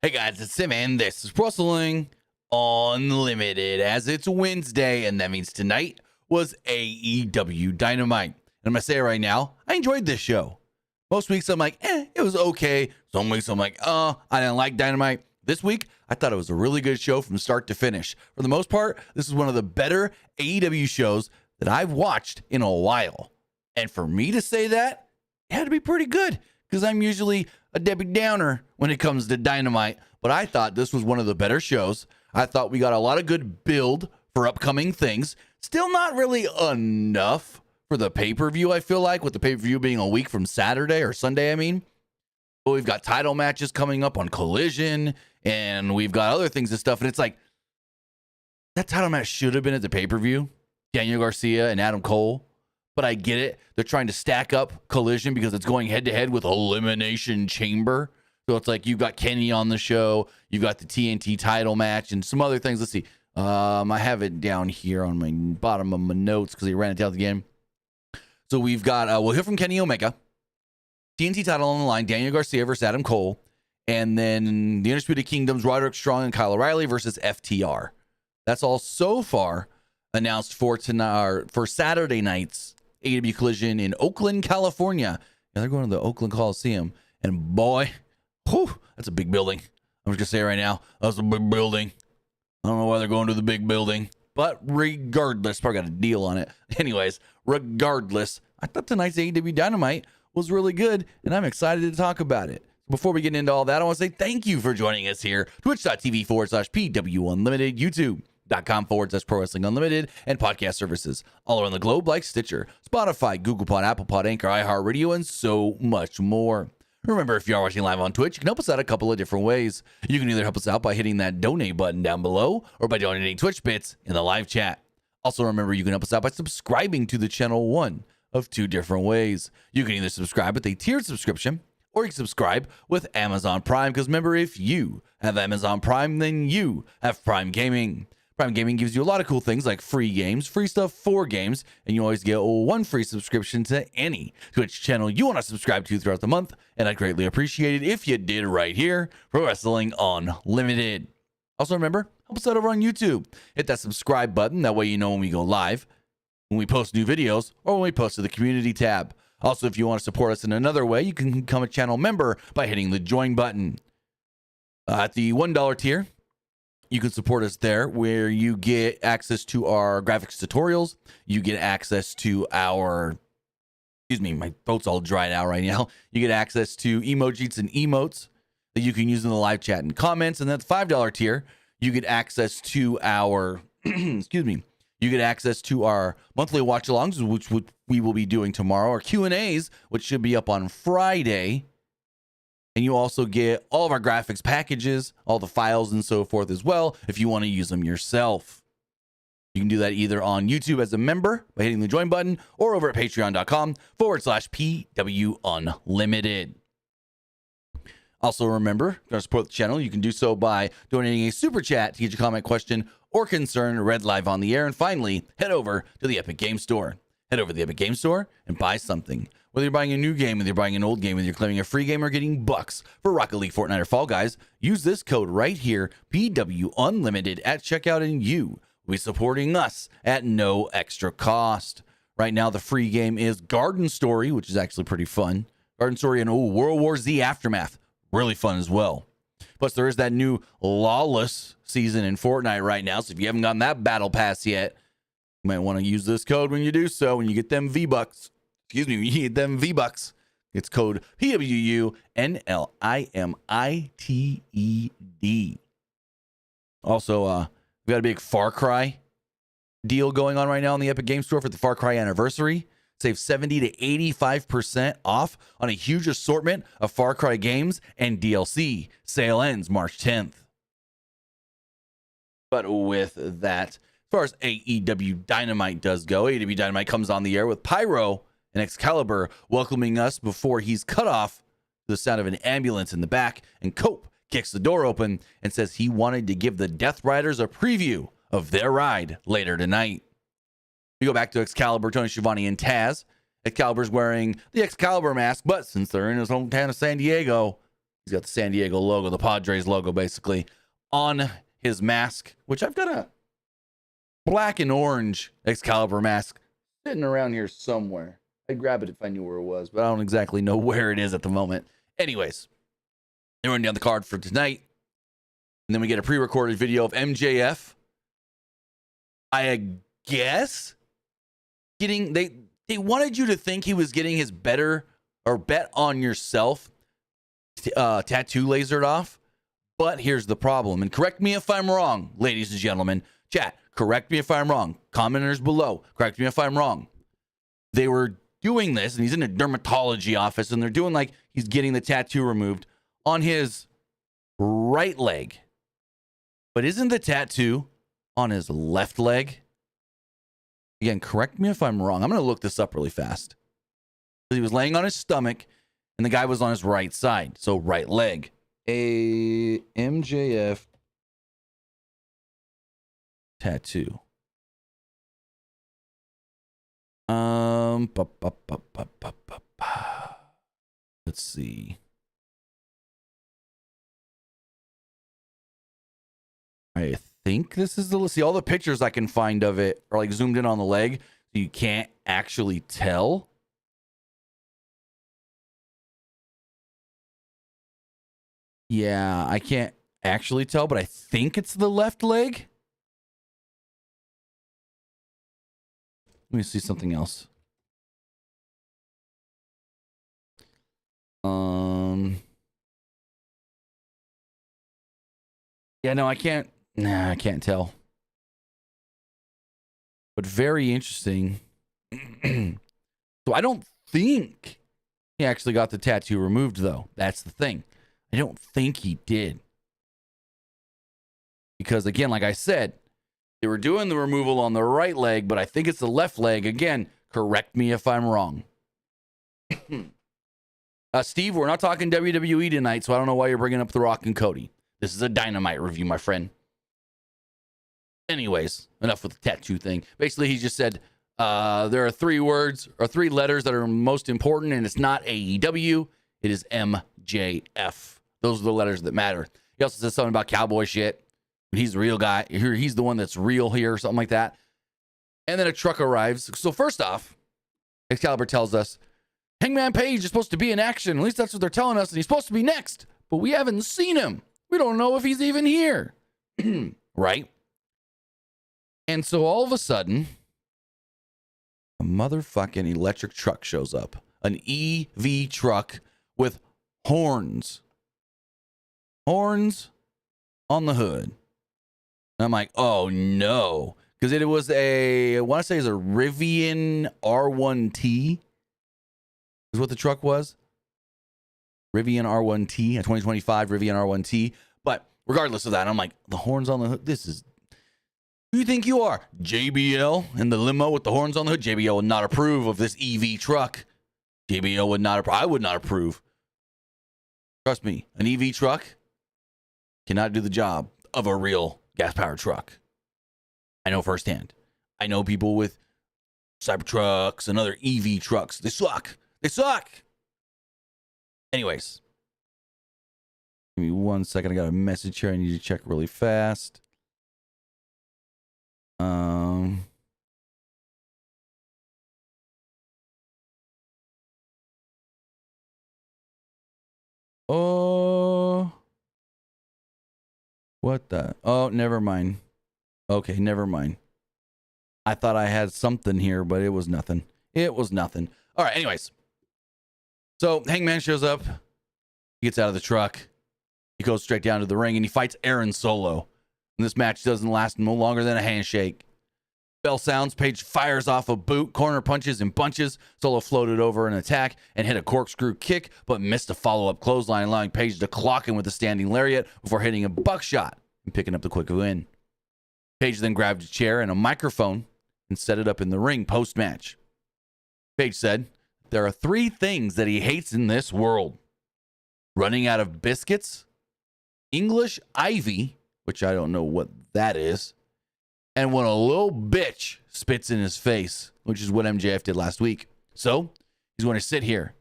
Hey guys, it's Sim, and this is Wrestling Unlimited, as it's Wednesday, and that means tonight was AEW Dynamite. And I'm going to say it right now, I enjoyed this show. Most weeks I'm like, it was okay. Some weeks I'm like, I didn't like Dynamite. This week, I thought it was a really good show from start to finish. For the most part, this is one of the better AEW shows that I've watched in a while. And for me to say that, it had to be pretty good, because I'm usually a Debbie Downer when it comes to Dynamite, but I thought this was one of the better shows. I thought we got a lot of good build for upcoming things. Still not really enough for the pay-per-view, I feel like, with the pay-per-view being a week from Saturday or Sunday, I mean. But we've got title matches coming up on Collision, and we've got other things and stuff, and it's like, that title match should have been at the pay-per-view. Daniel Garcia and Adam Cole. But I get it. They're trying to stack up Collision because it's going head-to-head with Elimination Chamber. So it's like you've got Kenny on the show. You've got the TNT title match and some other things. Let's see. I have it down here on my bottom of my notes because he ran it down again. So we've got, we'll hear from Kenny Omega. TNT title on the line. Daniel Garcia versus Adam Cole. And then the Undisputed Kingdoms, Roderick Strong and Kyle O'Reilly versus FTR. That's all so far announced for tonight, for Saturday night's AEW Collision in Oakland, California. And they're going to the Oakland Coliseum. And boy, that's a big building. I'm just going to say it right now, that's a big building. I don't know why they're going to the big building. But regardless, probably got a deal on it. Anyways, regardless, I thought tonight's AEW Dynamite was really good, and I'm excited to talk about it. Before we get into all that, I want to say thank you for joining us here. Twitch.tv/PWU Unlimited, YouTube.com/Pro Wrestling Unlimited, and podcast services all around the globe like Stitcher, Spotify, Google Pod, Apple Pod, Anchor, iHeartRadio, and so much more. Remember, if you are watching live on Twitch, you can help us out a couple of different ways. You can either help us out by hitting that donate button down below or by donating Twitch bits in the live chat. Also, remember, you can help us out by subscribing to the channel one of two different ways. You can either subscribe with a tiered subscription, or you can subscribe with Amazon Prime, because remember, if you have Amazon Prime, then you have Prime Gaming. Prime Gaming gives you a lot of cool things like free games, free stuff for games, and you always get one free subscription to any Twitch channel you want to subscribe to throughout the month, and I'd greatly appreciate it if you did right here for Wrestling Unlimited. Also remember, help us out over on YouTube. Hit that subscribe button, that way you know when we go live, when we post new videos, or when we post to the community tab. Also, if you want to support us in another way, you can become a channel member by hitting the join button. At the $1 tier, you can support us there, where you get access to our graphics tutorials. You get access to our, my throat's all dried out right now. You get access to emojis and emotes that you can use in the live chat and comments. And at the $5 tier, you get access to our, you get access to our monthly watch-alongs, which we will be doing tomorrow, our Q&As, which should be up on Friday. And you also get all of our graphics packages, all the files and so forth as well, if you want to use them yourself. You can do that either on YouTube as a member by hitting the join button, or over at patreon.com/PW Unlimited. Also remember, if you want to support the channel, you can do so by donating a super chat to get your comment, question, or concern read live on the air. And finally, head over to the Epic Game Store. Head over to the Epic Game Store and buy something. Whether you're buying a new game, whether you're buying an old game, whether you're claiming a free game or getting bucks for Rocket League, Fortnite, or Fall Guys, use this code right here, PW Unlimited, at checkout, and you will be supporting us at no extra cost. Right now, the free game is Garden Story, which is actually pretty fun. Garden Story and World War Z Aftermath. Really fun as well. Plus, there is that new Lawless season in Fortnite right now, so if you haven't gotten that battle pass yet, you might want to use this code when you do so, when you get them V-Bucks. When you get them V-Bucks. It's code PWU NLIMITED. Also, we got a big Far Cry deal going on right now in the Epic Game Store for the Far Cry anniversary. Save 70 to 85% off on a huge assortment of Far Cry games and DLC. Sale ends March 10th. But with that, as far as AEW Dynamite does go, AEW Dynamite comes on the air with Pyro and Excalibur welcoming us before he's cut off to the sound of an ambulance in the back, and Cope kicks the door open and says he wanted to give the Death Riders a preview of their ride later tonight. We go back to Excalibur, Tony Schiavone, and Taz. Excalibur's wearing the Excalibur mask, but since they're in his hometown of San Diego, He's got the San Diego logo, the Padres logo, basically, on his mask, which I've got a black and orange Excalibur mask sitting around here somewhere. I'd grab it if I knew where it was, but I don't exactly know where it is at the moment. Anyways, they're running down the card for tonight. And then we get a pre-recorded video of MJF. I guess they wanted you to think he was getting his better or bet on yourself tattoo lasered off. But here's the problem. And correct me if I'm wrong, ladies and gentlemen. Chat, correct me if I'm wrong. Commenters below, correct me if I'm wrong. They were doing this, and he's in a dermatology office, and they're doing like he's getting the tattoo removed on his right leg. But isn't the tattoo on his left leg? Again, correct me if I'm wrong. I'm going to look this up really fast. He was laying on his stomach, and the guy was on his right side. So right leg. A MJF tattoo. Let's see. I think this is the... See, all the pictures I can find of it are like zoomed in on the leg, so you can't actually tell. Yeah, I can't actually tell, but I think it's the left leg. Let me see something else. Yeah, no, I can't. Nah, I can't tell. But very interesting. So I don't think he actually got the tattoo removed, though. That's the thing. I don't think he did. Because, again, like I said, they were doing the removal on the right leg, but I think it's the left leg. Again, correct me if I'm wrong. Steve, we're not talking WWE tonight, so I don't know why you're bringing up The Rock and Cody. This is a Dynamite review, my friend. Anyways, enough with the tattoo thing. Basically, he just said there are 3 words or 3 letters that are most important, and it's not AEW. It is MJF. Those are the letters that matter. He also said something about cowboy shit. He's the real guy. He's the one that's real here, or something like that. And then a truck arrives. So first off, Excalibur tells us, Hangman Page is supposed to be in action. At least that's what they're telling us. And he's supposed to be next. But we haven't seen him. We don't know if he's even here. Right? And so all of a sudden, a motherfucking electric truck shows up. An EV truck with horns. Horns on the hood. And I'm like, oh no. Because it was I want to say it's a Rivian R1T. Is what the truck was. Rivian R1T, a 2025 Rivian R1T. But regardless of that, I'm like, the horns on the hood. This is... Who do you think you are? JBL in the limo with the horns on the hood? JBL would not approve of this EV truck. JBL would not approve. I would not approve. Trust me, an EV truck cannot do the job of a real gas-powered truck. I know firsthand. I know people with Cybertrucks and other EV trucks. They suck. They suck. Anyways. Give me 1 second. I got a message here I need to check really fast. Oh. What the? Oh, never mind. Okay, never mind. I thought I had something here, but it was nothing. It was nothing. All right, anyways. So Hangman shows up. He gets out of the truck. He goes straight down to the ring, and he fights Aaron Solo. And this match doesn't last no longer than a handshake. Bell sounds. Page fires off a boot. Corner punches and bunches. Solo floated over an attack and hit a corkscrew kick, but missed a follow-up clothesline, allowing Page to clock in with a standing lariat before hitting a buckshot and picking up the quick win. Page then grabbed a chair and a microphone and set it up in the ring post-match. Page said, there are 3 things that he hates in this world. Running out of biscuits, English ivy, which I don't know what that is, and when a little bitch spits in his face, which is what MJF did last week. So he's going to sit here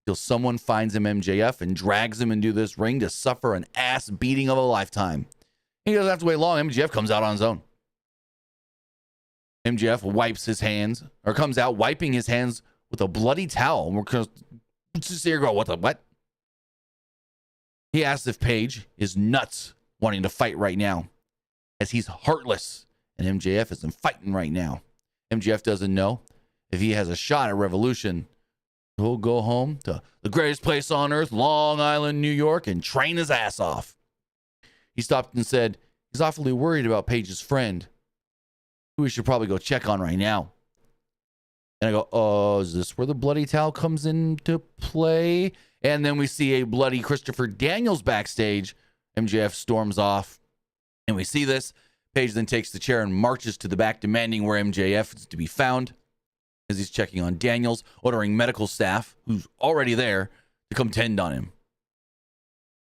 till someone finds him MJF and drags him into this ring to suffer an ass beating of a lifetime. He doesn't have to wait long. MJF comes out on his own. MJF wipes his hands, or comes out wiping his hands with a bloody towel. And we're just here going, what? He asks if Page is nuts wanting to fight right now, as he's heartless, and MJF isn't fighting right now. MJF doesn't know if he has a shot at Revolution. He'll go home to the greatest place on earth, Long Island, New York, and train his ass off. He stopped and said he's awfully worried about Page's friend, who we should probably go check on right now. And I go, oh, is this where the bloody towel comes into play? And then we see a bloody Christopher Daniels backstage. MJF storms off, and we see this. Page then takes the chair and marches to the back, demanding where MJF is to be found, as he's checking on Daniels, ordering medical staff, who's already there, to come tend on him.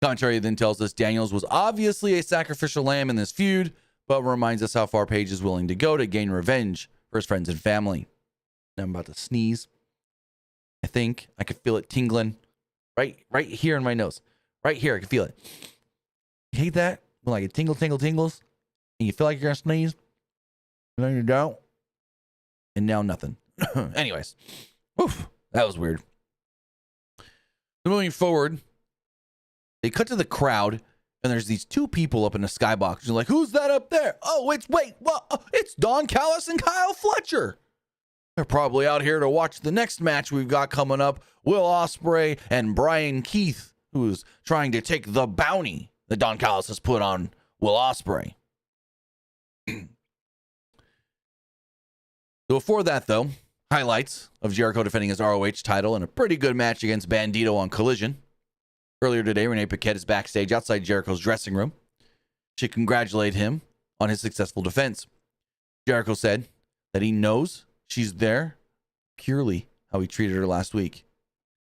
Commentary then tells us Daniels was obviously a sacrificial lamb in this feud, but reminds us how far Page is willing to go to gain revenge for his friends and family. Now I'm about to sneeze. I think I could feel it tingling right here in my nose. Right here, I can feel it. You hate that? When like it tingles, and you feel like you're gonna sneeze, and then you don't, and now nothing. Anyways, oof, that was weird. Moving forward, they cut to the crowd, and there's these two people up in the skybox. You're like, who's that up there? Oh, it's Don Callis and Kyle Fletcher. They're probably out here to watch the next match we've got coming up. Will Osprey and Brian Keith, who's trying to take the bounty that Don Callis has put on Will Osprey. So before that, though, highlights of Jericho defending his ROH title in a pretty good match against Bandito on Collision. Earlier today, Renee Paquette is backstage outside Jericho's dressing room. She congratulated him on his successful defense. Jericho said that he knows she's there purely how he treated her last week.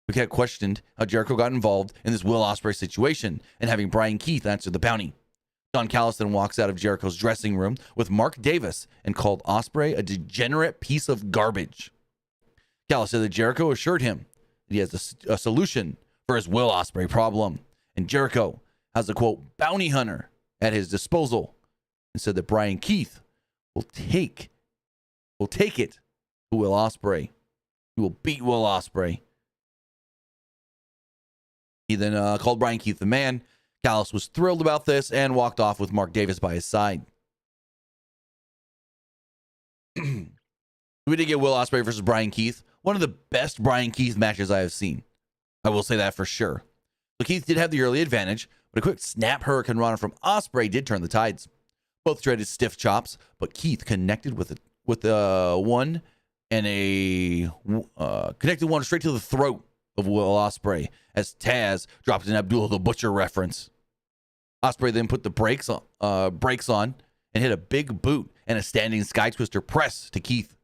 Paquette questioned how Jericho got involved in this Will Osprey situation and having Brian Keith answer the bounty. Don Callis then walks out of Jericho's dressing room with Mark Davis and called Osprey a degenerate piece of garbage. Callis said that Jericho assured him that he has a solution for his Will Osprey problem, and Jericho has a, quote, bounty hunter at his disposal, and said that Brian Keith will take it to Will Osprey. He will beat Will Osprey. He then called Brian Keith the man. Callis was thrilled about this and walked off with Mark Davis by his side. We did get Will Osprey versus Brian Keith. One of the best Brian Keith matches I have seen. I will say that for sure. So Keith did have the early advantage, but a quick snap Hurricane Rana from Osprey did turn the tides. Both traded stiff chops, but Keith connected with one and connected one straight to the throat of Will Osprey as Taz dropped an Abdullah the Butcher reference. Osprey then put the brakes on and hit a big boot and a standing sky twister press to Keith.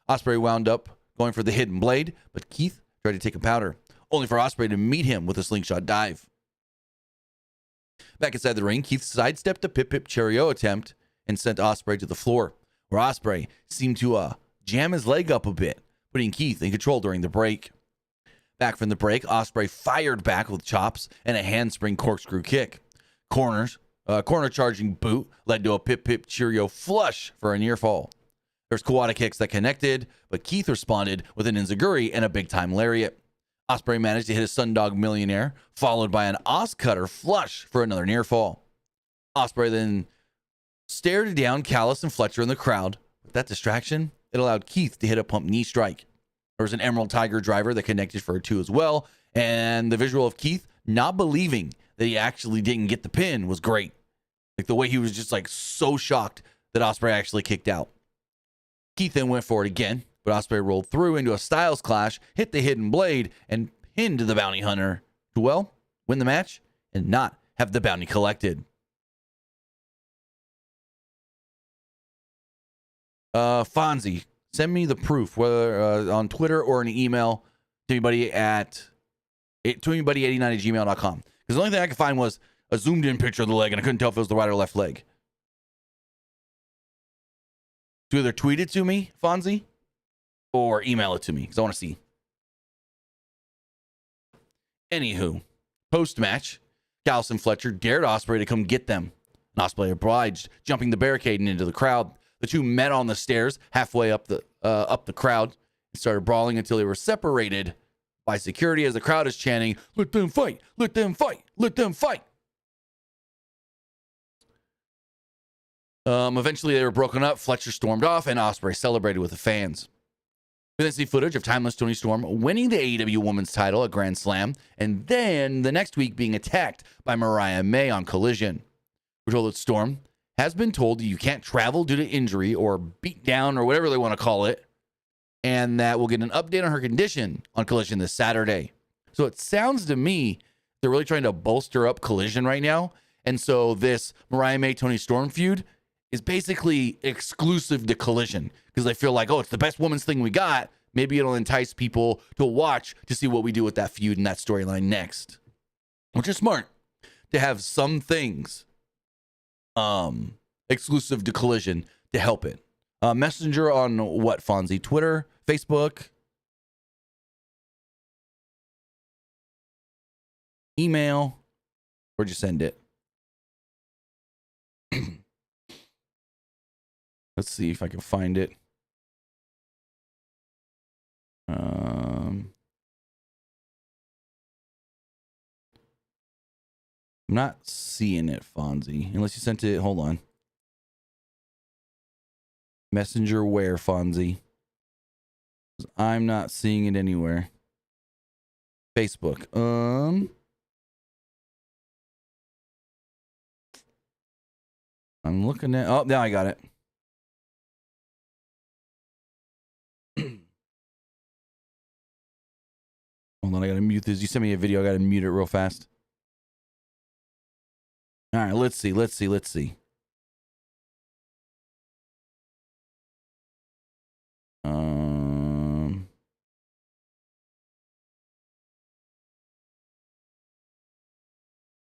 Osprey wound up going for the hidden blade, but Keith tried to take a powder, only for Osprey to meet him with a slingshot dive. Back inside the ring, Keith sidestepped a Pip Cheerio attempt and sent Osprey to the floor, where Osprey seemed to jam his leg up a bit, putting Keith in control during the break. Back from the break, Osprey fired back with chops and a handspring corkscrew kick. Corner charging boot led to a Pip Cheerio flush for a near fall. There's Kawada kicks that connected, but Keith responded with an enziguri and a big-time lariat. Osprey managed to hit a Sundog Millionaire, followed by an Os Cutter flush for another near fall. Osprey then stared down Callis and Fletcher in the crowd. With that distraction, it allowed Keith to hit a pump knee strike. There was an Emerald Tiger driver that connected for a 2 as well, and the visual of Keith not believing that he actually didn't get the pin was great. Like the way he was just like so shocked that Osprey actually kicked out. Keith then went for it again, but Osprey rolled through into a Styles Clash, hit the hidden blade, and pinned the bounty hunter to, well, win the match and not have the bounty collected. Fonzie, send me the proof, whether on Twitter or an email to anybody at 89@gmail.com. Because the only thing I could find was a zoomed in picture of the leg, and I couldn't tell if it was the right or left leg. So either tweet it to me, Fonzie, or email it to me, because I want to see. Anywho, post-match, Gallus and Fletcher dared Osprey to come get them. And Osprey obliged, jumping the barricade and into the crowd. The two met on the stairs halfway up the crowd and started brawling until they were separated by security as the crowd is chanting, "Let them fight! Let them fight! Let them fight!" Eventually, they were broken up. Fletcher stormed off, and Osprey celebrated with the fans. We then see footage of Timeless Toni Storm winning the AEW Women's title at Grand Slam, and then the next week being attacked by Mariah May on Collision. We're told that Storm has been told that you can't travel due to injury or beat down or whatever they want to call it, and that we'll get an update on her condition on Collision this Saturday. So it sounds to me they're really trying to bolster up Collision right now, and so this Mariah May Toni Storm feud is basically exclusive to Collision because they feel like, oh, it's the best women's thing we got. Maybe it'll entice people to watch to see what we do with that feud and that storyline next, which is smart to have some things exclusive to Collision to help it. Messenger on what, Fonzie? Twitter, Facebook, email, where'd you send it? Let's see if I can find it. I'm not seeing it, Fonzie. Unless you sent it. Hold on. Messenger where, Fonzie? I'm not seeing it anywhere. Facebook. I'm looking at. Oh, now I got it. Hold on, I gotta mute this. You sent me a video. I gotta mute it real fast. All right, let's see.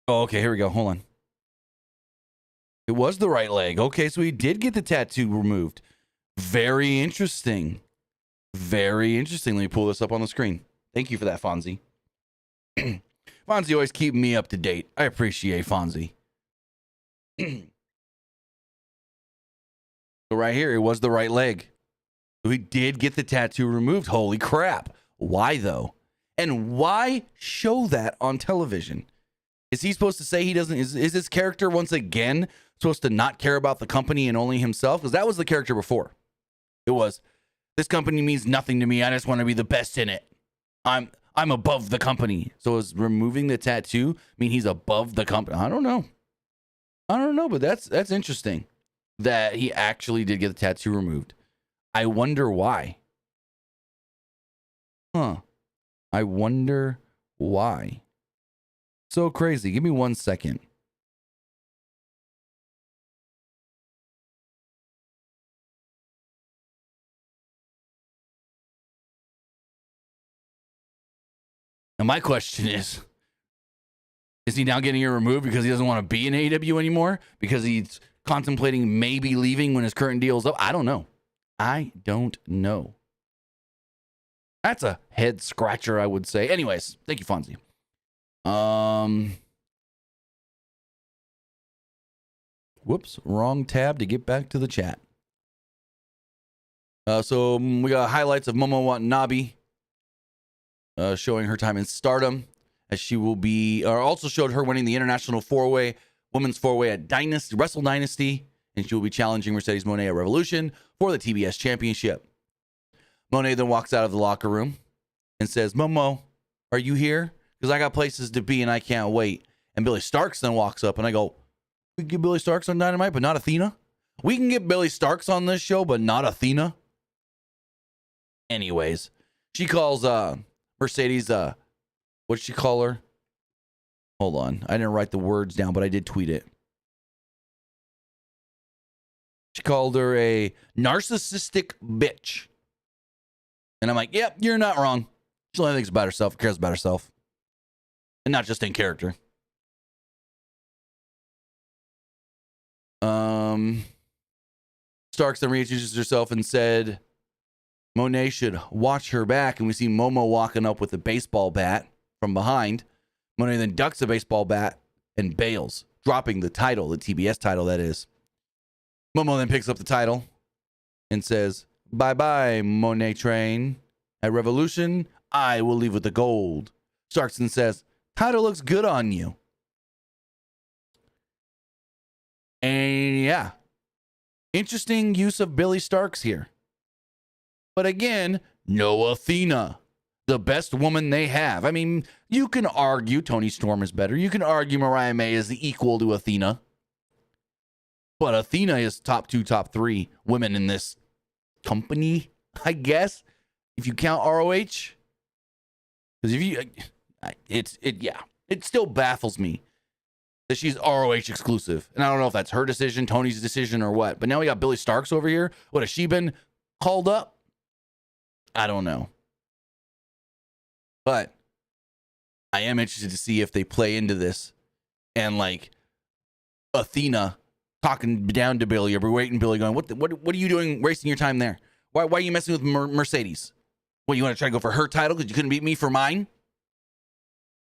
Oh, okay, here we go. Hold on. It was the right leg. Okay, so he did get the tattoo removed. Very interesting. Very interesting. Let me pull this up on the screen. Thank you for that, Fonzie. Fonzie always keeping me up to date. I appreciate Fonzie. So right here, it was the right leg. So he did get the tattoo removed. Holy crap. Why, though? And why show that on television? Is he supposed to say he doesn't? Is his character once again supposed to not care about the company and only himself? Because that was the character before. It was, this company means nothing to me. I just want to be the best in it. I'm above the company. So is removing the tattoo mean he's above the company? I don't know, but that's interesting that he actually did get the tattoo removed. I wonder why. I wonder why. So crazy. Give me 1 second. Now, my question is he now getting it removed because he doesn't want to be in AEW anymore? Because he's contemplating maybe leaving when his current deal's up? I don't know. That's a head scratcher, I would say. Anyways, thank you, Fonzie. Whoops, wrong tab to get back to the chat. So we got highlights of Momo Watanabe. Showing her time in Stardom, as she will be, or also showed her winning the International Women's Four-Way at Wrestle Dynasty, and she will be challenging Mercedes Moné at Revolution for the TBS Championship. Moné then walks out of the locker room and says, "Momo, are you here? Because I got places to be and I can't wait." And Billy Starks then walks up, and I go, "We can get Billy Starks on Dynamite, but not Athena? We can get Billy Starks on this show, but not Athena?" Anyways, she calls Mercedes, what'd she call her? Hold on. I didn't write the words down, but I did tweet it. She called her a narcissistic bitch. And I'm like, yep, you're not wrong. She only thinks about herself, cares about herself. And not just in character. Starks then reintroduces herself and said, Moné should watch her back, and we see Momo walking up with a baseball bat. from behind. Monet then ducks a baseball bat and bails, dropping the title, the TBS title, that is. Momo then picks up the title and says, "Bye-bye, Monet Train. At Revolution, I will leave with the gold." Starks then says, "Title looks good on you." And yeah, interesting use of Billy Starks here. But again, no Athena, the best woman they have. I mean, you can argue Toni Storm is better. You can argue Mariah May is the equal to Athena. But Athena is top 2, top 3 women in this company, I guess, if you count ROH. Because if you, it still baffles me that she's ROH exclusive. And I don't know if that's her decision, Tony's decision, or what. But now we got Billy Starks over here. What, has she been called up? I don't know. But I am interested to see if they play into this. And like Athena talking down to Billy, or berating Billy, going, what are you doing wasting your time there? Why are you messing with Mercedes? What, you want to try to go for her title because you couldn't beat me for mine?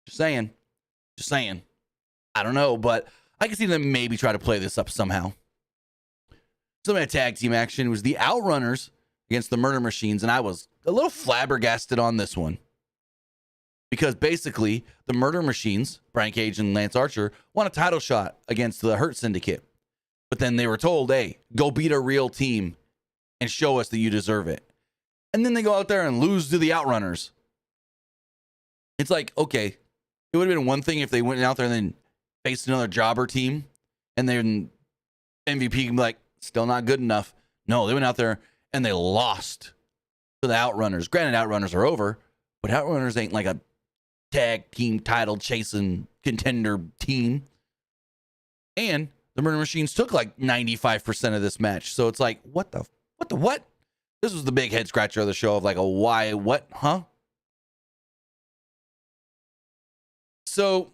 Just saying. I don't know, but I can see them maybe try to play this up somehow. Some of the tag team action was the Outrunners against the Murder Machines, and I was a little flabbergasted on this one. Because basically, the Murder Machines, Brian Cage and Lance Archer, won a title shot against the Hurt Syndicate. But then they were told, hey, go beat a real team and show us that you deserve it. And then they go out there and lose to the Outrunners. It's like, okay, it would have been one thing if they went out there and then faced another jobber team, and then MVP can be like, still not good enough. No, they went out there and they lost to the Outrunners. Granted, Outrunners are over, but Outrunners ain't like a tag team title chasing contender team. And the Murder Machines took like 95% of this match. So it's like, what? This was the big head scratcher of the show, of like a why, what, huh? So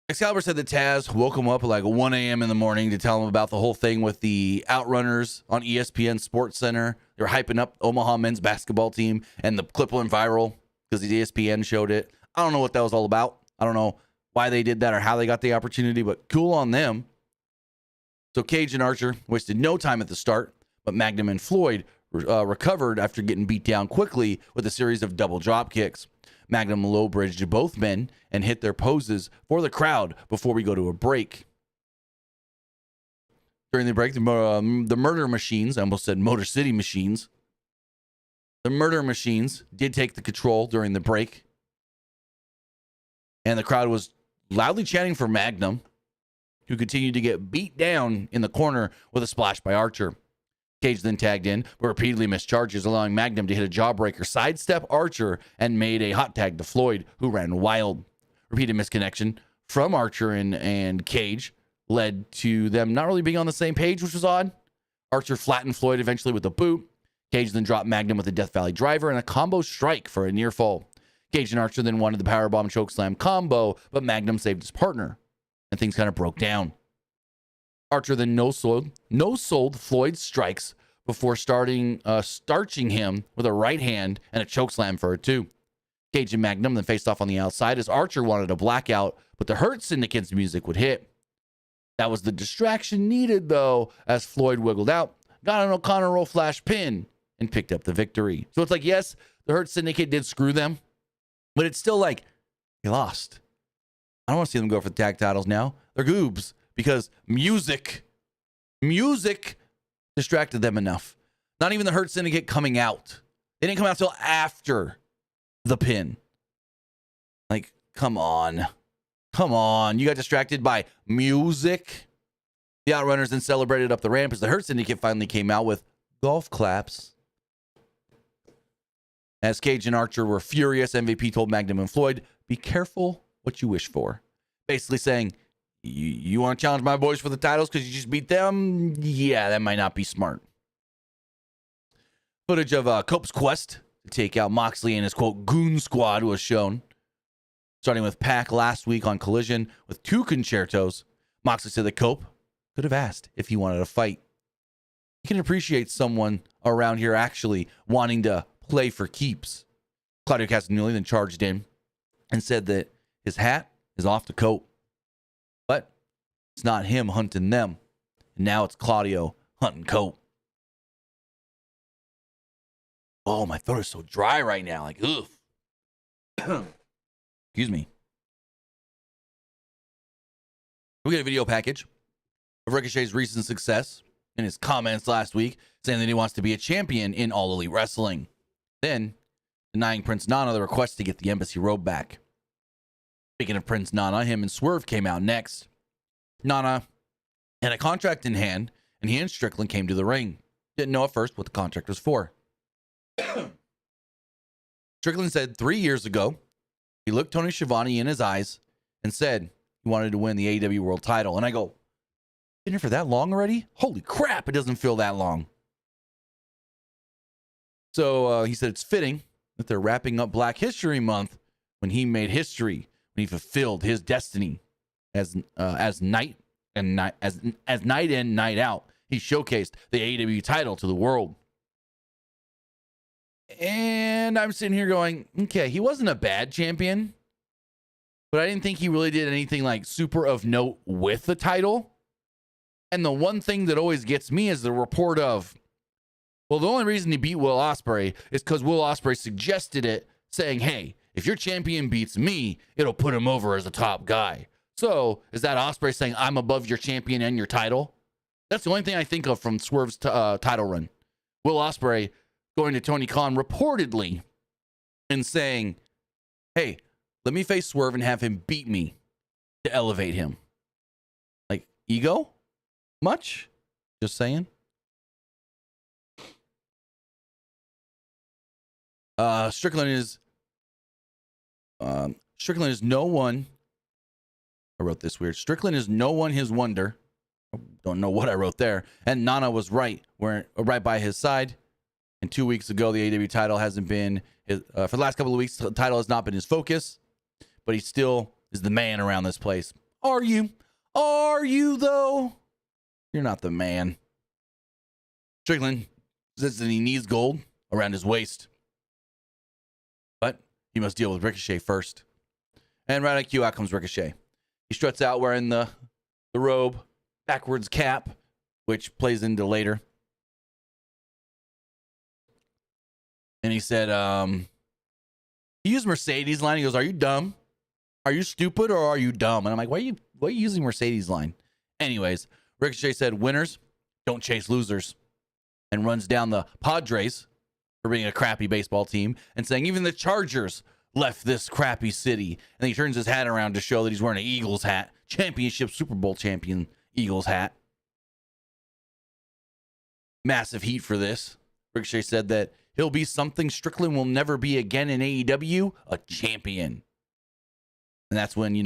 Excalibur said that Taz woke him up at like 1 a.m. in the morning to tell him about the whole thing with the Outrunners on ESPN Sports Center. They were hyping up Omaha men's basketball team, and the clip went viral because the ESPN showed it. I don't know what that was all about. I don't know why they did that or how they got the opportunity, but cool on them. So Cage and Archer wasted no time at the start, but Magnum and Floyd recovered after getting beat down quickly with a series of double drop kicks. Magnum low-bridged both men and hit their poses for the crowd before we go to a break. During the break, the Murder Machines, I almost said Motor City Machines. The Murder Machines did take the control during the break. And the crowd was loudly chanting for Magnum, who continued to get beat down in the corner with a splash by Archer. Cage then tagged in, but repeatedly missed charges, allowing Magnum to hit a jawbreaker, sidestep Archer, and made a hot tag to Floyd, who ran wild. Repeated misconnection from Archer and Cage led to them not really being on the same page, which was odd. Archer flattened Floyd eventually with a boot. Cage then dropped Magnum with a Death Valley driver and a combo strike for a near fall. Cage and Archer then wanted the powerbomb chokeslam combo, but Magnum saved his partner, and things kind of broke down. Archer then no-sold Floyd's strikes before starching him with a right hand and a chokeslam for a 2. Cage and Magnum then faced off on the outside as Archer wanted a blackout, but the Hurt Syndicate's music would hit. That was the distraction needed, though, as Floyd wiggled out, got an O'Connor roll flash pin, and picked up the victory. So it's like, yes, the Hurt Syndicate did screw them, but it's still like, they lost. I don't want to see them go for the tag titles now. They're goobs. Because music distracted them enough. Not even the Hurt Syndicate coming out. They didn't come out till after the pin. Like, come on. You got distracted by music. The Outrunners then celebrated up the ramp as the Hurt Syndicate finally came out with golf claps. As Cage and Archer were furious, MVP told Magnum and Floyd, be careful what you wish for. Basically saying, you want to challenge my boys for the titles because you just beat them? Yeah, that might not be smart. Footage of Cope's quest to take out Moxley and his, quote, goon squad was shown. Starting with Pac last week on Collision with 2 concertos. Moxley said that Cope could have asked if he wanted a fight. You can appreciate someone around here actually wanting to play for keeps. Claudio Castagnoli then charged in and said that his hat is off the coat. But it's not him hunting them. And now it's Claudio hunting coat. Oh, my throat is so dry right now. Like, ugh. Excuse me. We get a video package of Ricochet's recent success and his comments last week saying that he wants to be a champion in All Elite Wrestling. Then, denying Prince Nana the request to get the embassy robe back. Speaking of Prince Nana, him and Swerve came out next. Nana had a contract in hand, and he and Strickland came to the ring. Didn't know at first what the contract was for. Strickland said 3 years ago, he looked Tony Schiavone in his eyes and said he wanted to win the AEW World title. And I go, been here for that long already? Holy crap, it doesn't feel that long. So he said it's fitting that they're wrapping up Black History Month when he made history, when he fulfilled his destiny as night and night in, night out. He showcased the AEW title to the world. And I'm sitting here going, okay, he wasn't a bad champion, but I didn't think he really did anything like super of note with the title. And the one thing that always gets me is the report of, well, the only reason he beat Will Osprey is because Will Osprey suggested it, saying, hey, if your champion beats me, it'll put him over as a top guy. So is that Osprey saying I'm above your champion and your title? That's the only thing I think of from Swerve's title run. Will Osprey going to Tony Khan reportedly and saying, hey, let me face Swerve and have him beat me to elevate him. Like, ego? Much? Just saying. Strickland is no one. I wrote this weird. Strickland is no one his wonder. Don't know what I wrote there. And Nana was right. We're right by his side. And 2 weeks ago, the AEW title hasn't been his, for the last couple of weeks. The title has not been his focus, but he still is the man around this place. Are you? Are you though? You're not the man. Strickland says that he needs gold around his waist, but he must deal with Ricochet first. And right at cue, out comes Ricochet. He struts out wearing the robe, backwards cap, which plays into later. And he said, he used Mercedes line. He goes, are you dumb? Are you stupid or are you dumb? And I'm like, why are you using Mercedes line? Anyways, Ricochet said, winners don't chase losers. And runs down the Padres for being a crappy baseball team and saying even the Chargers left this crappy city. And then he turns his hat around to show that he's wearing an Eagles hat. Championship Super Bowl champion Eagles hat. Massive heat for this. Ricochet said that he'll be something Strickland will never be again in AEW, a champion. And that's when, he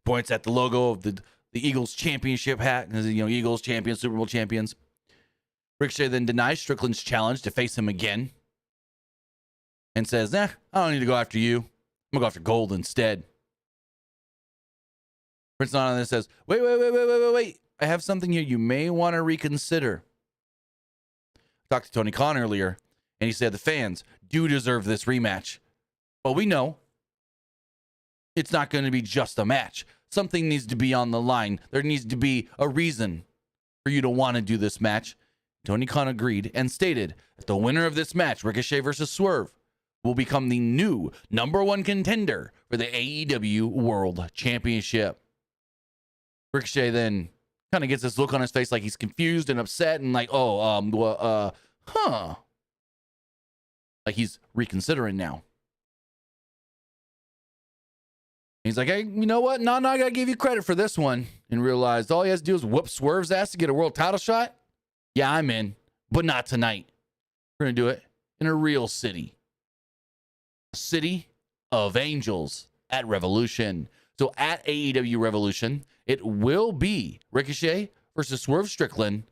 points at the logo of the Eagles championship hat. Because, Eagles champions, Super Bowl champions. Ricochet then denies Strickland's challenge to face him again. And says, I don't need to go after you. I'm going to go after Gold instead. Prince Nana then says, wait. I have something here you may want to reconsider. I talked to Tony Khan earlier, and he said the fans do deserve this rematch. But we know it's not going to be just a match. Something needs to be on the line. There needs to be a reason for you to want to do this match. Tony Khan agreed and stated that the winner of this match, Ricochet versus Swerve, will become the new #1 contender for the AEW World Championship. Ricochet then kind of gets this look on his face like he's confused and upset and like, like he's reconsidering now. He's like, hey, you know what? No, I gotta give you credit for this one. And realized all he has to do is whoop Swerve's ass to get a world title shot. Yeah, I'm in, but not tonight. We're gonna do it in a real city. A city of angels at Revolution. So at AEW Revolution, it will be Ricochet versus Swerve Strickland,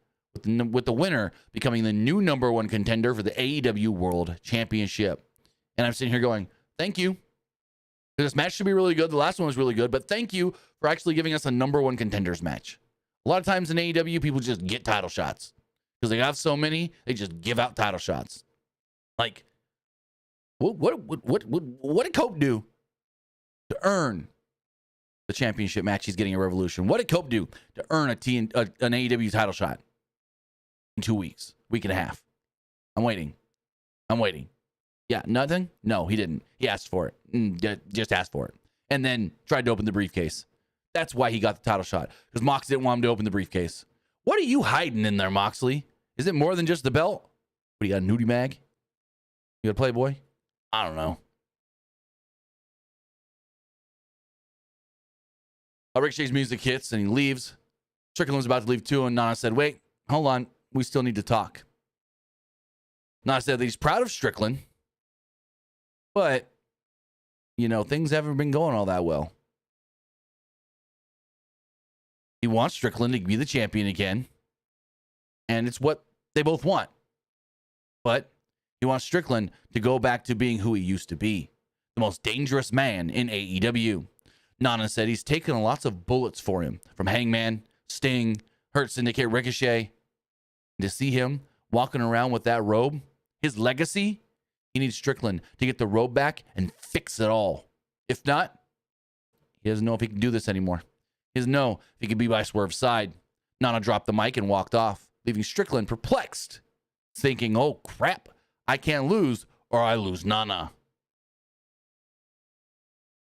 with the winner becoming the new #1 contender for the AEW World Championship. And I'm sitting here going, thank you. This match should be really good. The last one was really good, but thank you for actually giving us a #1 contenders match. A lot of times in AEW, people just get title shots. Because they have so many, they just give out title shots. Like, what did Cope do? to earn the championship match he's getting at Revolution? What did Cope do to earn an AEW title shot in 2 weeks, week and a half? I'm waiting. Yeah, nothing? No, he didn't. He asked for it. Just asked for it. And then tried to open the briefcase. That's why he got the title shot. Because Mox didn't want him to open the briefcase. What are you hiding in there, Moxley? Is it more than just the belt? What, do you got a nudie mag? You got a Playboy? I don't know. Ricochet's music hits and he leaves. Strickland was about to leave too, and Nana said, wait, hold on. We still need to talk. Nana said that he's proud of Strickland, but, you know, things haven't been going all that well. He wants Strickland to be the champion again, and it's what they both want. But he wants Strickland to go back to being who he used to be, the most dangerous man in AEW. Nana said he's taken lots of bullets for him, from Hangman, Sting, Hurt Syndicate, Ricochet. To see him walking around with that robe, his legacy, he needs Strickland to get the robe back and fix it all. If not, he doesn't know if he can do this anymore. He doesn't know if he can be by Swerve's side. Nana dropped the mic and walked off, leaving Strickland perplexed, thinking, oh crap, I can't lose or I lose Nana.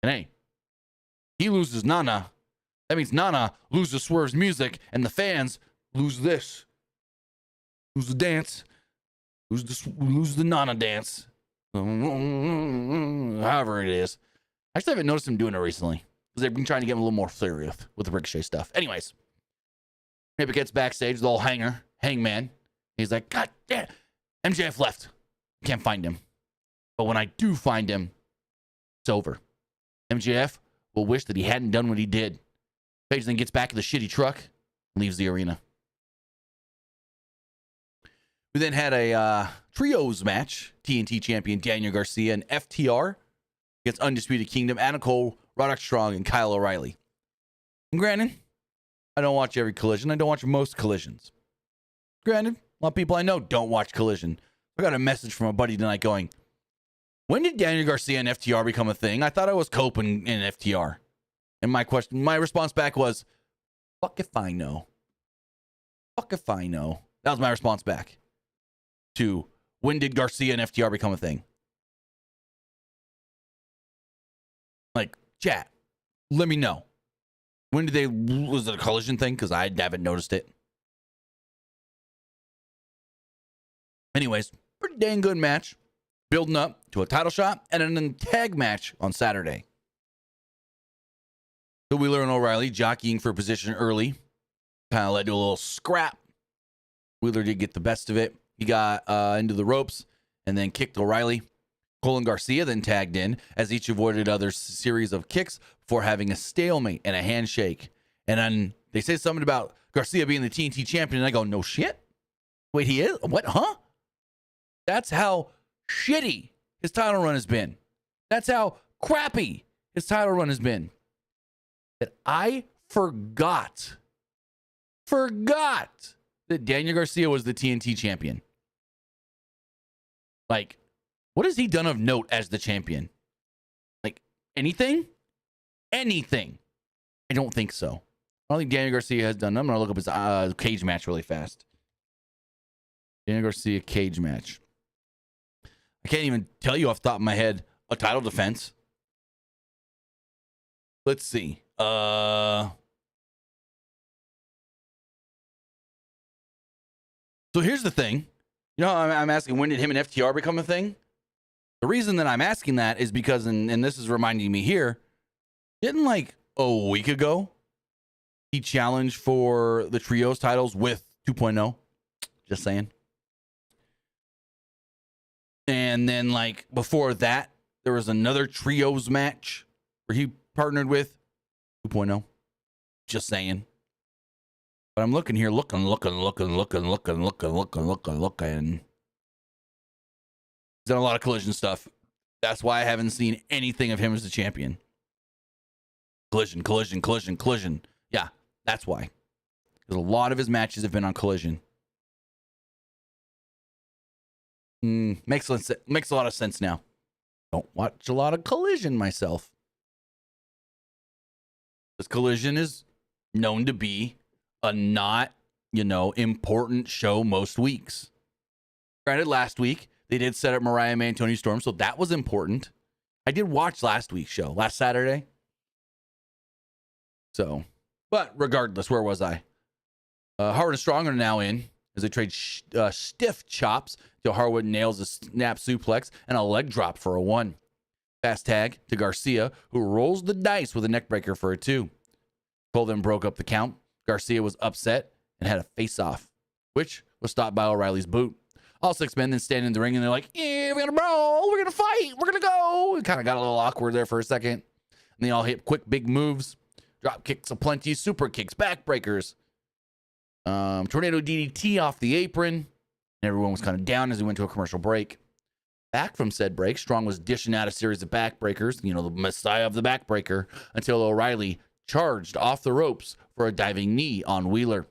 And hey, he loses Nana. That means Nana loses Swerve's music and the fans lose this. Lose the dance. Lose the Nana dance. However it is. I actually haven't noticed him doing it recently, because they've been trying to get him a little more serious with the Ricochet stuff. Anyways, Ripper gets backstage, the old Hangman. He's like, God damn, MJF left. Can't find him. But when I do find him, it's over. MJF will wish that he hadn't done what he did. Page then gets back in the shitty truck and leaves the arena. We then had a trios match. TNT champion Daniel Garcia and FTR against Undisputed Kingdom, Adam Cole, Roderick Strong, and Kyle O'Reilly. And granted, I don't watch every Collision. I don't watch most Collisions. Granted, a lot of people I know don't watch Collision. I got a message from a buddy tonight going, when did Daniel Garcia and FTR become a thing? I thought I was Cope and FTR. And my response back was, fuck if I know. Fuck if I know. That was my response back to, when did Garcia and FTR become a thing? Like, chat, let me know. When did was it a Collision thing? Because I haven't noticed it. Anyways, pretty dang good match. Building up to a title shot and then a tag match on Saturday. So Wheeler and O'Reilly jockeying for position early. Kind of led to a little scrap. Wheeler did get the best of it. He got into the ropes and then kicked O'Reilly. Cole and Garcia then tagged in as each avoided other series of kicks before having a stalemate and a handshake. And then they say something about Garcia being the TNT champion, and I go, no shit? Wait, he is? What? Huh? That's how shitty his title run has been. That's how crappy his title run has been. That I forgot that Daniel Garcia was the TNT champion. Like, what has he done of note as the champion? Like, anything? Anything? I don't think so. I don't think Daniel Garcia has done. I'm going to look up his cage match really fast. Daniel Garcia cage match. I can't even tell you off the top of my head a title defense. Let's see. So here's the thing. You know, I'm asking, when did him and FTR become a thing? The reason that I'm asking that is because, and this is reminding me here, didn't like a week ago he challenged for the trios titles with 2.0? Just saying. And then, like, before that, there was another trios match where he partnered with 2.0. Just saying. But I'm looking here, looking. He's done a lot of Collision stuff. That's why I haven't seen anything of him as the champion. Collision. Yeah, that's why. Because a lot of his matches have been on Collision. Makes a lot of sense now. Don't watch a lot of Collision myself. This Collision is known to be a not, important show most weeks. Granted, last week they did set up Mariah May and Toni Storm, so that was important. I did watch last week's show, last Saturday. So, but regardless, where was I? Harwood and Strong are now in as they trade stiff chops till Harwood nails a snap suplex and a leg drop for a 1. Fast tag to Garcia, who rolls the dice with a neckbreaker for a 2. Cole then broke up the count. Garcia was upset and had a face-off, which was stopped by O'Reilly's boot. All 6 men then stand in the ring and they're like, yeah, we're gonna brawl, we're gonna fight, we're gonna go. It kind of got a little awkward there for a second. And they all hit quick, big moves. Drop kicks aplenty, super kicks, backbreakers. Tornado DDT off the apron. And everyone was kind of down as we went to a commercial break. Back from said break, Strong was dishing out a series of backbreakers, the messiah of the backbreaker, until O'Reilly charged off the ropes for a diving knee on Wheeler.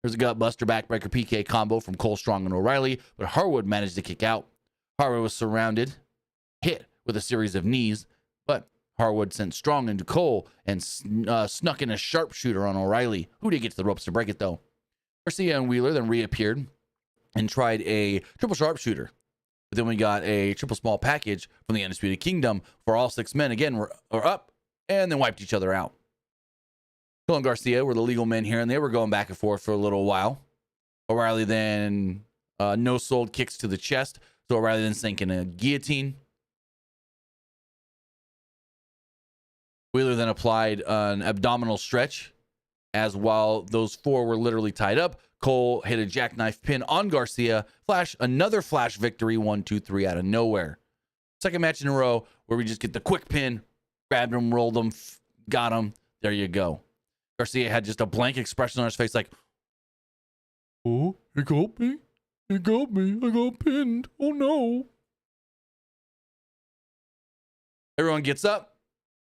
There's a gutbuster backbreaker PK combo from Cole, Strong, and O'Reilly, but Harwood managed to kick out. Harwood was surrounded, hit with a series of knees, but Harwood sent Strong into Cole and snuck in a sharpshooter on O'Reilly, who did get to the ropes to break it, though. Garcia and Wheeler then reappeared and tried a triple sharpshooter. But then we got a triple small package from the Undisputed Kingdom for all 6 men. Again, were up and then wiped each other out. Cole and Garcia were the legal men here, and they were going back and forth for a little while. O'Reilly then no-sold kicks to the chest. So O'Reilly then sank in a guillotine. Wheeler then applied an abdominal stretch, as while those 4 were literally tied up, Cole hit a jackknife pin on Garcia. Another flash victory, 1, 2, 3 out of nowhere. Second match in a row where we just get the quick pin, grabbed him, rolled him, got him. There you go. Garcia had just a blank expression on his face like, oh, he got me. He got me. I got pinned. Oh, no. Everyone gets up.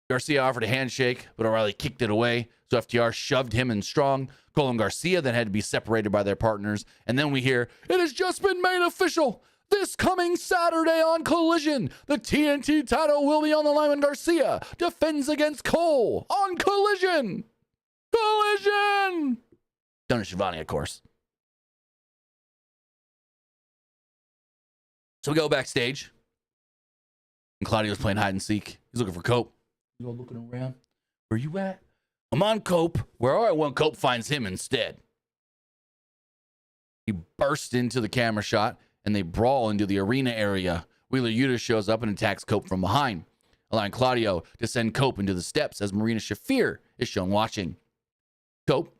Garcia offered a handshake, but O'Reilly kicked it away. So FTR shoved him in Strong. Cole and Garcia then had to be separated by their partners. And then we hear, it has just been made official. This coming Saturday on Collision, the TNT title will be on the line when Garcia defends against Cole on Collision. Collision! Tony Schiavone, of course. So we go backstage. And Claudio's playing hide and seek. He's looking for Cope. He's all looking around. Where you at? I'm on Cope. Where are I when Cope finds him instead? He bursts into the camera shot, and they brawl into the arena area. Wheeler Yuta shows up and attacks Cope from behind, allowing Claudio to send Cope into the steps as Marina Shafir is shown watching. Cope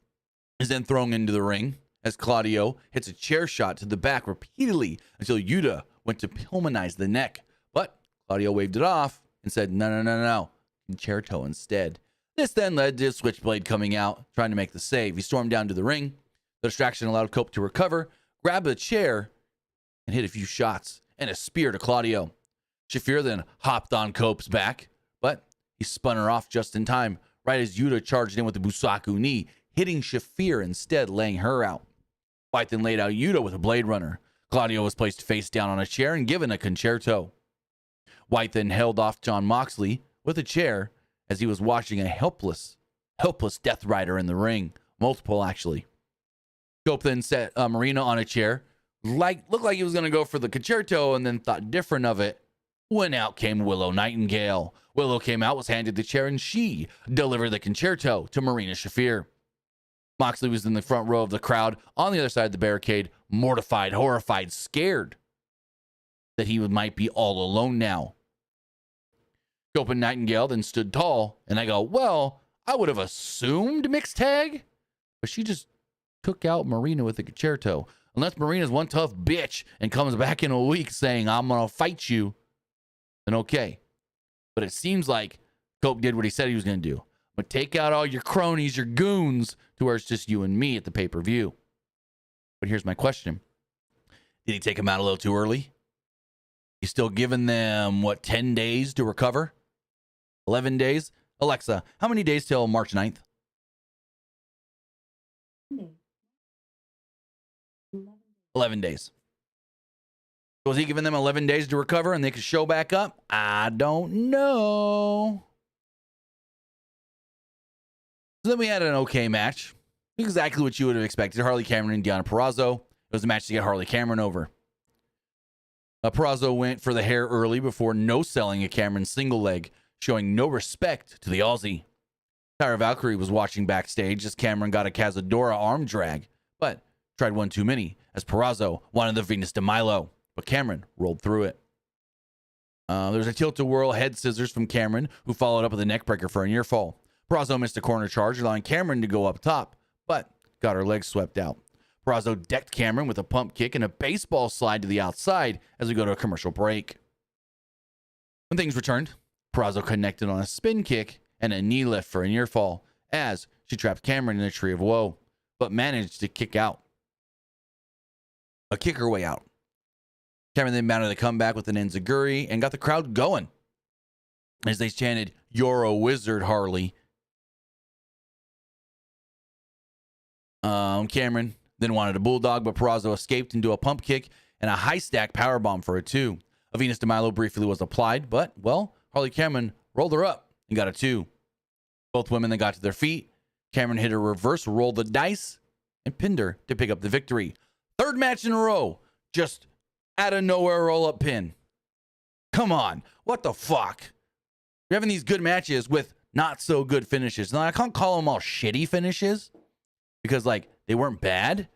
is then thrown into the ring as Claudio hits a chair shot to the back repeatedly until Yuta went to Pillmanize the neck. But Claudio waved it off and said, no, concerto instead. This then led to Switchblade coming out, trying to make the save. He stormed down to the ring. The distraction allowed Cope to recover, grab the chair, and hit a few shots and a spear to Claudio. Shafir then hopped on Cope's back, but he spun her off just in time, right as Yuta charged in with the Busaku knee, hitting Shafir instead, laying her out. White then laid out Yuta with a Blade Runner. Claudio was placed face down on a chair and given a concerto. White then held off Jon Moxley with a chair as he was watching a helpless Death Rider in the ring. Multiple, actually. Cope then set Marina on a chair. Looked like he was going to go for the concerto and then thought different of it. When out came Willow Nightingale. Willow came out, was handed the chair, and she delivered the concerto to Marina Shafir. Moxley was in the front row of the crowd on the other side of the barricade, mortified, horrified, scared that he might be all alone now. Cope and Nightingale then stood tall, and I go, well, I would have assumed mixed tag, but she just took out Marina with the concerto. Unless Marina's one tough bitch and comes back in a week saying, I'm going to fight you, then okay. But it seems like Cope did what he said he was going to do. But take out all your cronies, your goons, to where it's just you and me at the pay-per-view. But here's my question. Did he take them out a little too early? He's still giving them, 10 days to recover? 11 days? Alexa, how many days till March 9th? 11 days. Was he giving them 11 days to recover and they could show back up? I don't know. So then we had an okay match. Exactly what you would have expected. Harley Cameron and Deonna Purrazzo. It was a match to get Harley Cameron over. Purrazzo went for the hair early before no-selling a Cameron single leg, showing no respect to the Aussie. Tyra Valkyrie was watching backstage as Cameron got a Cazadora arm drag, but tried one too many as Purrazzo wanted the Venus de Milo, but Cameron rolled through it. There was a tilt-a-whirl head scissors from Cameron, who followed up with a neckbreaker for a near fall. Purrazzo missed a corner charge, allowing Cameron to go up top, but got her legs swept out. Purrazzo decked Cameron with a pump kick and a baseball slide to the outside as we go to a commercial break. When things returned, Purrazzo connected on a spin kick and a knee lift for a near fall as she trapped Cameron in a tree of woe, but managed to kick her way out. Cameron then mounted a comeback with an enziguri and got the crowd going as they chanted, "You're a wizard, Harley." Cameron then wanted a bulldog, but Purrazzo escaped into a pump kick and a high stack powerbomb for a 2. A Venus de Milo briefly was applied, but, well, Harley Cameron rolled her up and got a 2. Both women then got to their feet. Cameron hit a reverse roll the dice and pinned her to pick up the victory. Third match in a row, just out of nowhere roll-up pin. Come on, what the fuck? You're having these good matches with not so good finishes. Now, I can't call them all shitty finishes because, like, they weren't bad,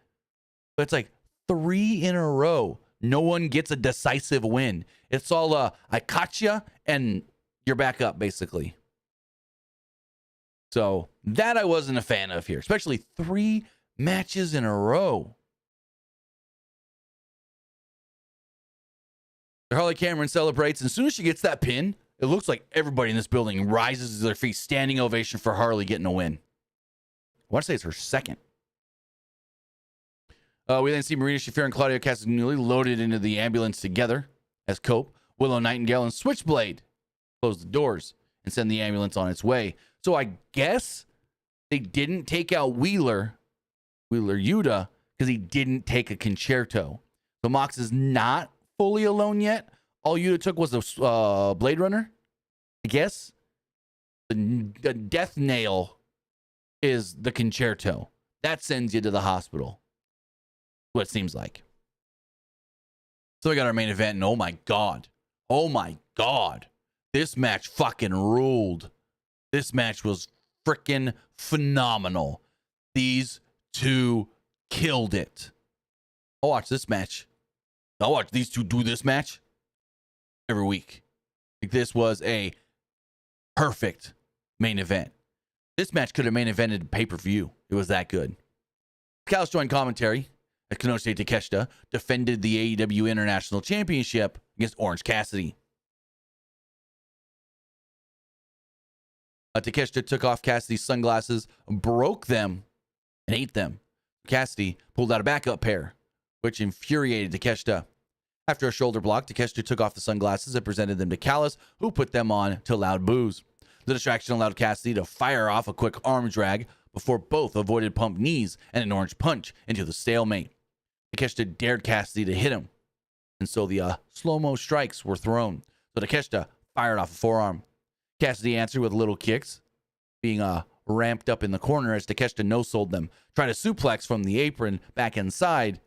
but it's like 3 in a row. No one gets a decisive win. It's all I caught you and you're back up, basically. So that I wasn't a fan of here, especially 3 matches in a row. Harley Cameron celebrates, and as soon as she gets that pin, it looks like everybody in this building rises to their feet, standing ovation for Harley getting a win. I want to say it's her second. We then see Marina Shafir and Claudia Castagnoli loaded into the ambulance together as Cope, Willow Nightingale, and Switchblade close the doors and send the ambulance on its way. So I guess they didn't take out Wheeler Yuta, because he didn't take a concerto. So Mox is not fully alone yet. All Yuta took was a Blade Runner, I guess. The death nail is the concerto. That sends you to the hospital. What it seems like. So we got our main event, and oh my god, this match fucking ruled. This match was freaking phenomenal. These two killed it. I'll watch this match. I'll watch these two do this match every week. Like, this was a perfect main event. This match could have main evented pay-per-view. It was that good. Callis joined commentary. Kenosuke Takeshita defended the AEW International Championship against Orange Cassidy. Takeshita took off Cassidy's sunglasses, broke them, and ate them. Cassidy pulled out a backup pair, which infuriated Takeshita. After a shoulder block, Takeshita took off the sunglasses and presented them to Callis, who put them on to loud boos. The distraction allowed Cassidy to fire off a quick arm drag before both avoided pump knees and an orange punch into the stalemate. Takeshita dared Cassidy to hit him, and so the slow-mo strikes were thrown. So Takeshita fired off a forearm. Cassidy answered with little kicks, being ramped up in the corner as Takeshita no-sold them. Tried a suplex from the apron back inside,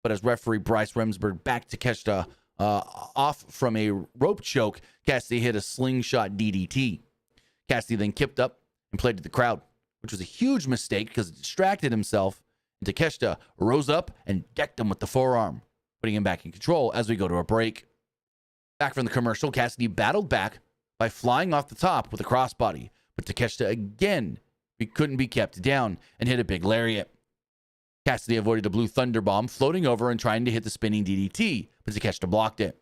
but as referee Bryce Remsburg backed Takeshita off from a rope choke, Cassidy hit a slingshot DDT. Cassidy then kipped up and played to the crowd, which was a huge mistake because it distracted himself. And Takeshita rose up and decked him with the forearm, putting him back in control as we go to a break. Back from the commercial, Cassidy battled back by flying off the top with a crossbody, but Takeshita again couldn't be kept down and hit a big lariat. Cassidy avoided a blue thunder bomb, floating over and trying to hit the spinning DDT, but Takeshita blocked it.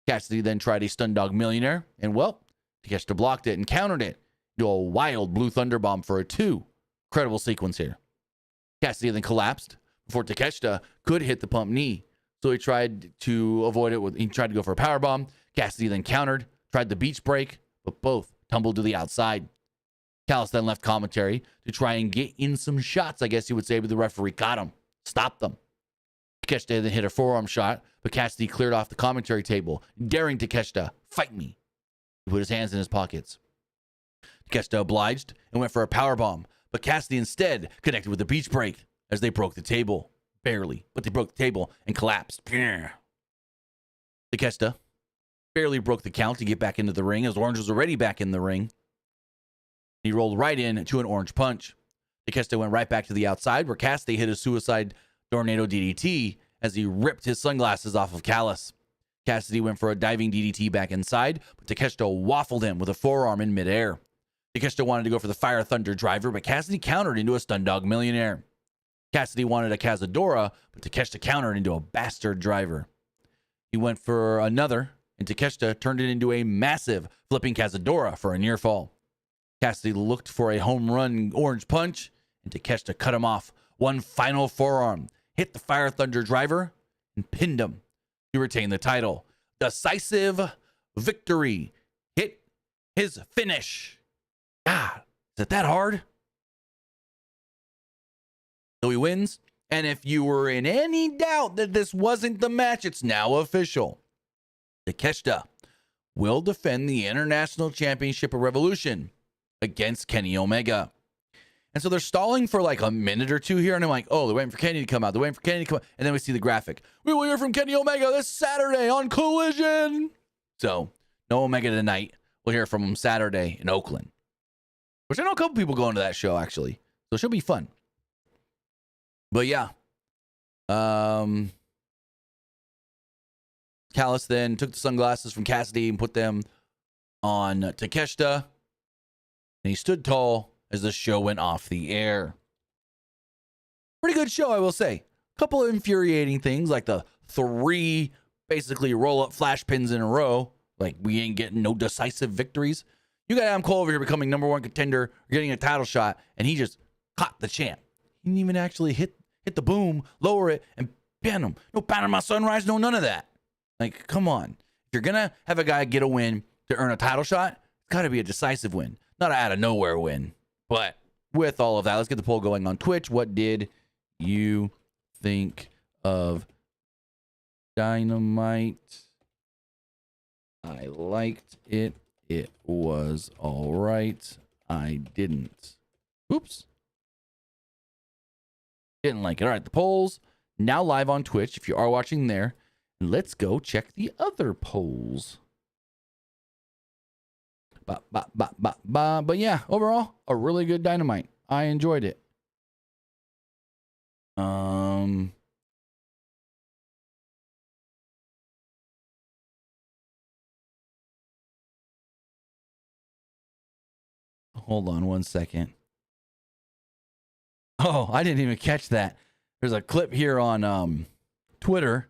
Cassidy then tried a stun dog millionaire, and well, Takeshita blocked it and countered it into a wild blue thunder bomb for a 2. Incredible sequence here. Cassidy then collapsed before Takeshita could hit the pump knee. So he tried to avoid it. He tried to go for a power bomb. Cassidy then countered, tried the beach break, but both tumbled to the outside. Callis then left commentary to try and get in some shots, I guess you would say, but the referee caught him, stopped them. Takeshita then hit a forearm shot, but Cassidy cleared off the commentary table, daring Takeshita, fight me. He put his hands in his pockets. Takeshita obliged and went for a power bomb, but Cassidy instead connected with the beach break as they broke the table. Barely, but they broke the table and collapsed. Takeshita barely broke the count to get back into the ring as Orange was already back in the ring. He rolled right in to an orange punch. Takeshita went right back to the outside where Cassidy hit a suicide tornado DDT as he ripped his sunglasses off of Callis. Cassidy went for a diving DDT back inside, but Takeshita waffled him with a forearm in midair. Takeshita wanted to go for the Fire Thunder driver, but Cassidy countered into a Stun Dog Millionaire. Cassidy wanted a Cazadora, but Takeshita countered into a Bastard driver. He went for another, and Takeshita turned it into a massive flipping Cazadora for a near fall. Cassidy looked for a home run orange punch, and Takeshita cut him off. One final forearm, hit the Fire Thunder driver, and pinned him to retain the title. Decisive victory. Hit his finish. God, is it that hard? So he wins. And if you were in any doubt that this wasn't the match, it's now official. Takeshita will defend the International Championship of Revolution against Kenny Omega. And so they're stalling for like a minute or two here. And I'm like, oh, they're waiting for Kenny to come out. They're waiting for Kenny to come out. And then we see the graphic. We will hear from Kenny Omega this Saturday on Collision. So no Omega tonight. We'll hear from him Saturday in Oakland. Which I know a couple people going to that show, actually. So it should be fun. But yeah. Callis then took the sunglasses from Cassidy and put them on Takeshita. And he stood tall as the show went off the air. Pretty good show, I will say. A couple of infuriating things, like the 3 basically roll-up flash pins in a row. Like, we ain't getting no decisive victories. You got Adam Cole over here becoming number 1 contender, getting a title shot, and he just caught the champ. He didn't even actually hit the boom, lower it, and pin him. No Panama Sunrise, no none of that. Like, come on. If you're going to have a guy get a win to earn a title shot, it's got to be a decisive win, not an out-of-nowhere win. But with all of that, let's get the poll going on Twitch. What did you think of Dynamite? I liked it. It was all right. I didn't. Oops. Didn't like it. All right, the polls now live on Twitch. If you are watching there, let's go check the other polls. But yeah, overall, a really good Dynamite. I enjoyed it. Hold on one second. Oh, I didn't even catch that. There's a clip here on Twitter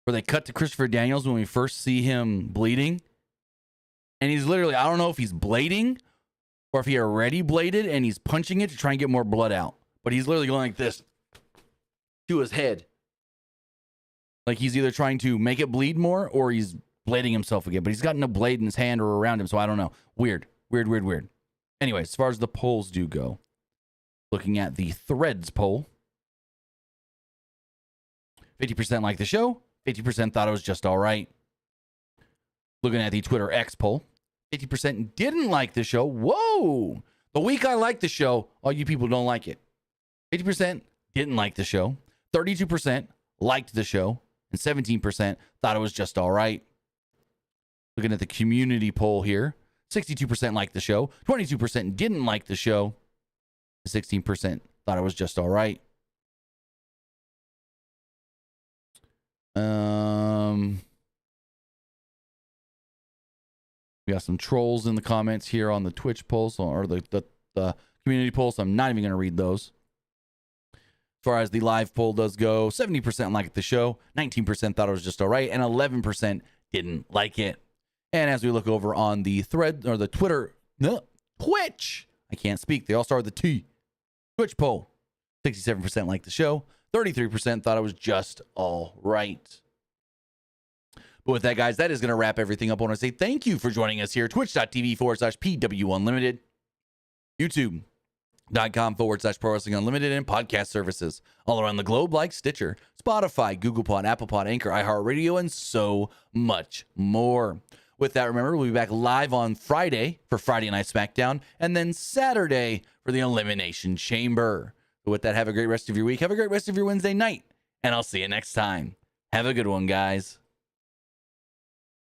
where they cut to Christopher Daniels when we first see him bleeding. And he's literally, I don't know if he's blading or if he already bladed and he's punching it to try and get more blood out. But he's literally going like this to his head. Like he's either trying to make it bleed more or he's blading himself again. But he's got no blade in his hand or around him, so I don't know. Weird. Anyway, as far as the polls do go, looking at the Threads poll, 50% liked the show, 50% thought it was just all right. Looking at the Twitter X poll, 50% didn't like the show. Whoa! The week I liked the show, all you people don't like it. 50% didn't like the show, 32% liked the show, and 17% thought it was just all right. Looking at the community poll here, 62% liked the show, 22% didn't like the show, 16% thought it was just all right. We got some trolls in the comments here on the Twitch poll, or the community poll, so I'm not even going to read those. As far as the live poll does go, 70% liked the show, 19% thought it was just all right, and 11% didn't like it. And as we look over on the thread, or the Twitch, I can't speak, they all start with the T. Twitch poll, 67% liked the show, 33% thought it was just all right. But with that, guys, that is going to wrap everything up. I want to say thank you for joining us here. Twitch.tv/PW Unlimited. YouTube.com/Pro Wrestling Unlimited, and podcast services all around the globe like Stitcher, Spotify, Google Pod, Apple Pod, Anchor, iHeartRadio, and so much more. With that, remember, we'll be back live on Friday for Friday Night SmackDown, and then Saturday for the Elimination Chamber. With that, have a great rest of your week. Have a great rest of your Wednesday night, and I'll see you next time. Have a good one, guys.